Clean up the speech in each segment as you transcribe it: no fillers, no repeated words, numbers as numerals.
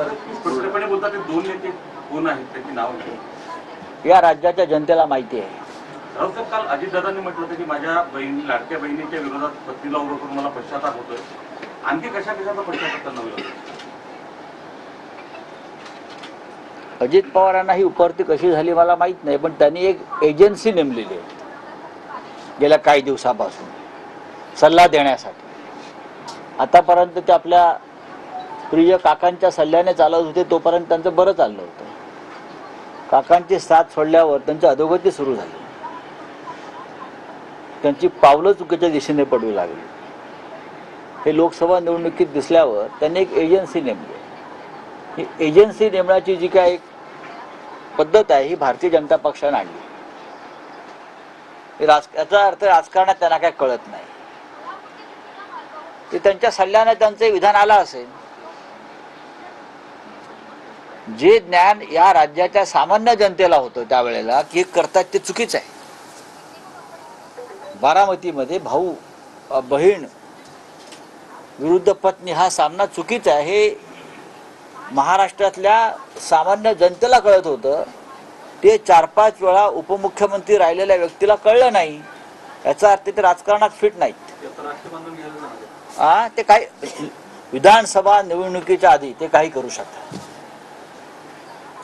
स्पष्टपणे बोलतात ते दोन नेते कोण आहेत त्याची नाव घ्या. या राज्याच्या जनतेला माहिती आहे. रावसाहेब, काल अजितदादांनी म्हटलं होतं की माझ्या बहिणी लाडक्या बहिणीच्या विरोधात पत्नीला उभं करून मला पश्चाताप होतोय. आणखी कशा कशाचा पश्चाताप त्यांना होईल? अजित पवारांना ही उपरती कशी झाली मला माहीत नाही, पण त्यांनी एक एजन्सी नेमलेली आहे गेल्या काही दिवसापासून सल्ला देण्यासाठी. आतापर्यंत ते आपल्या प्रिय काकांच्या सल्ल्याने चालत होते, तोपर्यंत त्यांचं बरं चाललं होतं. काकांची साथ सोडल्यावर त्यांची अधोगती सुरू झाली. त्यांची पावलं चुकीच्या दिशेने पडू लागली. हे लोकसभा निवडणुकीत दिसल्यावर त्यांनी एक एजन्सी नेमली. ही एजन्सी नेमण्याची जी काय एक पद्धत आहे ही भारतीय जनता पक्षाने आणली. याचा अर्थ राजकारणात त्यांना काय कळत नाही. ते त्यांच्या सल्ल्याने त्यांचे विधान आलं असेल. जे ज्ञान या राज्याच्या सामान्य जनतेला होतं त्यावेळेला की हे करतात ते चुकीचं आहे. बारामतीमध्ये भाऊ बहीण विरुद्ध पत्नी हा सामना चुकीचा आहे हे महाराष्ट्रातल्या सामान्य जनतेला कळत होतं. ते 4-5 वेळा उपमुख्यमंत्री राहिलेल्या व्यक्तीला कळलं नाही. याचा अर्थ ते राजकारणात फिट नाहीत. ते काही विधानसभा निवडणुकीच्या आधी ते काही करू शकतात.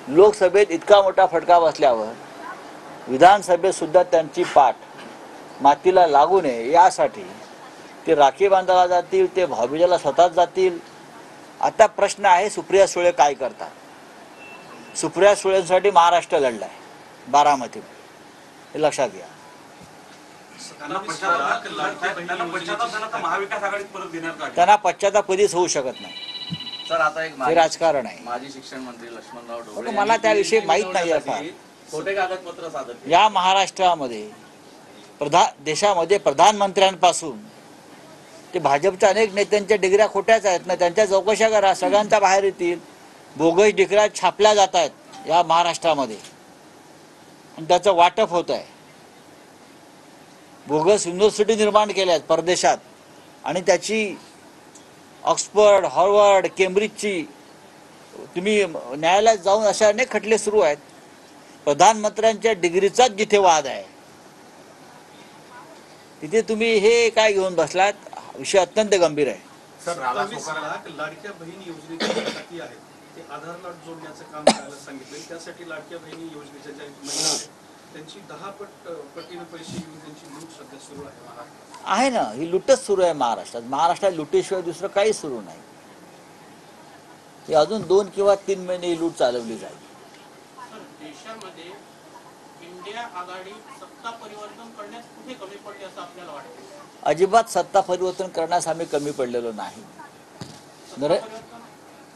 लोकसभेत इतका मोठा फटका बसल्यावर विधानसभेत सुद्धा त्यांची पाठ मातीला लागू नये यासाठी ते राखी बांधायला जातील, ते भाऊबीजेला स्वतःच जातील. आता प्रश्न आहे सुप्रिया सुळे काय करतात. सुप्रिया सुळेंसाठी महाराष्ट्र लढलाय बारामतीमध्ये, हे लक्षात घ्या. त्यांना पश्चाताप कधीच होऊ शकत नाही. सर, आता एक हे राजकारण आहे. माजी शिक्षण मंत्री लक्ष्मणराव ढोबळे मला त्याविषयी माहीत नाही आहे फार. खोटे कागदपत्र सादर केले. या महाराष्ट्रामध्ये देशामध्ये प्रधानमंत्र्यांपासून ते भाजपच्या अनेक नेत्यांच्या डिग्र्या खोट्याच आहेत ना. त्यांच्या चौकशा करा, सगळ्यांच्या बाहेर येतील. बोगस डिग्र्या छापल्या जात आहेत या महाराष्ट्रामध्ये आणि त्याचं वाटप होत आहे. बोगस युनिव्हर्सिटी निर्माण केल्या आहेत परदेशात आणि त्याची ऑक्सफर्ड, हार्वर्ड, केम्ब्रिजची तुम्ही न्यायालयात जाऊन असे अनेक खटले सुरू आहेत. प्रधानमंत्र्यांच्या डिग्रीचाच जिथे वाद आहे तिथे तुम्ही हे काय घेऊन बसलात. विषय अत्यंत गंभीर आहे. सर, 27 लाख लाडक्या बहीण योजनेची खाती आहेत ते आधार कार्ड जोडण्याचं काम करायला सांगितलं. त्यासाठी लाडक्या बहिणी योजनेच्या ज्या महिला आहेत त्यांची 10 पटीने पैसे घेऊन त्यांची लूट सध्या सुरू आहे ना. ही लुटच सुरू आहे महाराष्ट्रात. महाराष्ट्रात लुटीशिवाय दुसरं काही सुरू नाही. ही अजून 2 किंवा 3 महिने ही लूट चालवली जाईल. देशामध्ये इंडिया आघाडी सत्ता परिवर्तन करण्यास कुठे कमी पडले असं आपल्याला वाटतं? अजिबात सत्ता परिवर्तन करण्यास आम्ही कमी पडलेलो नाही.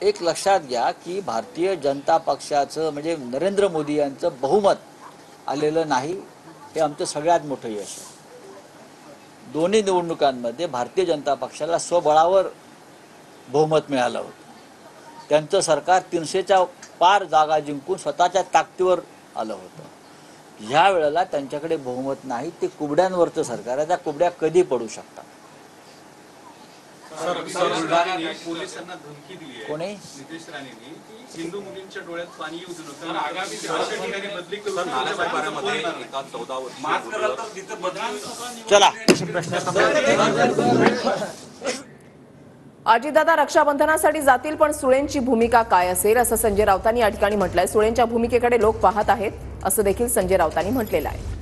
एक लक्षात घ्या की भारतीय जनता पक्षाचं म्हणजे नरेंद्र मोदी यांचं बहुमत आलेलं नाही. हे आमचं सगळ्यात मोठं यश आहे. दोन्ही निवडणुकांमध्ये भारतीय जनता पक्षाला स्वबळावर बहुमत मिळालं होतं. त्यांचं सरकार 300च्या पार जागा जिंकून स्वतःच्या ताकदीवर आलं होतं. ह्या वेळेला त्यांच्याकडे बहुमत नाही. ते कुबड्यांवरचं सरकार आहे. त्या कुबड्या कधी पडू शकतात. पोलिसांना धमकी दिली आहे कोणी? नितेश राणेंनी की हिंदू मुलींच्या डोळ्यात पाणी येऊ देऊ नका. आगामी बदली चला. अजितदादा रक्षाबंधनासाठी जातील, पण सुळेंची भूमिका काय असेल असं संजय राऊतांनी या ठिकाणी म्हटलंय. सुळेंच्या भूमिकेकडे लोक पाहत आहेत असं देखील संजय राऊतांनी म्हटलेलं आहे.